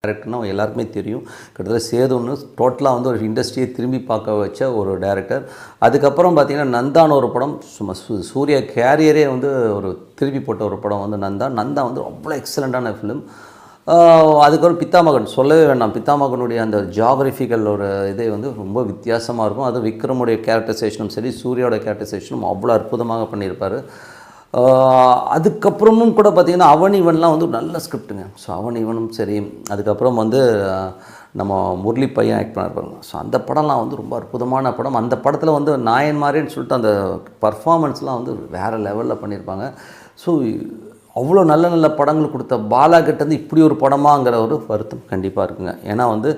டேரக்டர்னா எல்லாருக்குமே தெரியும். கிட்டத்தட்ட சேதுன்னு டோட்டலாக வந்து ஒரு இண்டஸ்ட்ரியை திரும்பி பார்க்க வச்ச ஒரு டேரக்டர். அதுக்கப்புறம் பார்த்தீங்கன்னா, நந்தான்னு ஒரு படம் சும்மா சூர்யா கேரியரே வந்து ஒரு திருப்பி போட்ட ஒரு படம் வந்து நந்தா. நந்தா வந்து அவ்வளோ எக்ஸலண்ட்டான ஃபிலிம். அதுக்கப்புறம் பித்தாமகன் சொல்லவே வேண்டாம். பித்தாமகனுடைய அந்த ஜியாகிரபிக்கல் ஒரு இதே வந்து ரொம்ப வித்தியாசமாக இருக்கும். அது விக்ரமுடைய கேரக்டரைசேஷனும் சரி, சூர்யாவோட கேரக்டரைசேஷனும் அவ்வளோ அற்புதமாக பண்ணியிருப்பார். அதுக்கப்புறமும் கூட பார்த்திங்கன்னா, அவன் இவன்லாம் வந்து நல்ல ஸ்கிரிப்டுங்க. ஸோ அவன் இவனும் சரி, அதுக்கப்புறம் வந்து நம்ம முரளி பையன் ஆக்ட் பண்ணியிருப்பாங்க. ஸோ அந்த படம்லாம் வந்து ரொம்ப அற்புதமான படம். அந்த படத்தில் வந்து நாயன்மாரேன்னு சொல்லிட்டு அந்த பர்ஃபார்மன்ஸ்லாம் வந்து வேறு லெவலில் பண்ணியிருப்பாங்க. ஸோ அவ்வளோ நல்ல நல்ல படங்கள் கொடுத்த பாலா கிட்டேருந்து இப்படி ஒரு படமாங்கிற ஒரு வருத்தம் கண்டிப்பாக இருக்குங்க. ஏன்னா வந்து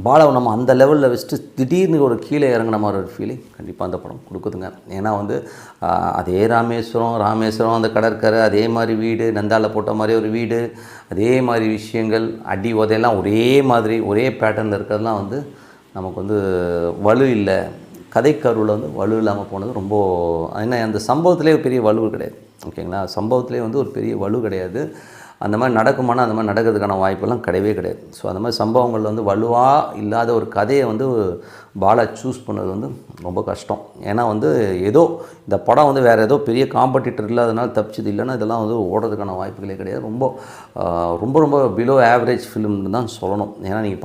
பாலாவை நம்ம அந்த லெவலில் வச்சுட்டு திடீர்னு ஒரு கீழே இறங்கின மாதிரி ஒரு ஃபீலிங் கண்டிப்பாக அந்த படம் கொடுக்குதுங்க. ஏன்னா வந்து அதே ராமேஸ்வரம் அந்த கடற்கரை, அதே மாதிரி வீடு, நந்தாவில் போட்ட மாதிரி ஒரு வீடு, அதே மாதிரி விஷயங்கள், அடி உதையெல்லாம் ஒரே மாதிரி ஒரே பேட்டர்னில் இருக்கிறதுலாம் வந்து நமக்கு வந்து வலு இல்லை. கதைக்கருவில் வந்து வலு இல்லாமல் போனது ரொம்ப, ஏன்னா அந்த சம்பவத்திலே பெரிய வலு கிடையாது. ஓகேங்களா, சம்பவத்திலே வந்து ஒரு பெரிய வலு கிடையாது. அந்த மாதிரி நடக்குமானா அந்த மாதிரி நடக்கிறதுக்கான வாய்ப்பெல்லாம் கிடையவே கிடையாது. ஸோ அந்த மாதிரி சம்பவங்கள் வந்து வலுவாக இல்லாத ஒரு கதையை வந்து பாலா சூஸ் பண்ணது வந்து ரொம்ப கஷ்டம். ஏன்னா வந்து ஏதோ இந்த படம் வந்து வேறு ஏதோ பெரிய காம்படிட்டர் இல்லாதனால தப்பிச்சது. இல்லைன்னா இதெல்லாம் வந்து ஓடுறதுக்கான வாய்ப்புகளே கிடையாது. ரொம்ப ரொம்ப ரொம்ப பிலோ ஆவரேஜ் ஃபிலிம்னு தான் சொல்லணும். ஏன்னா நீங்கள்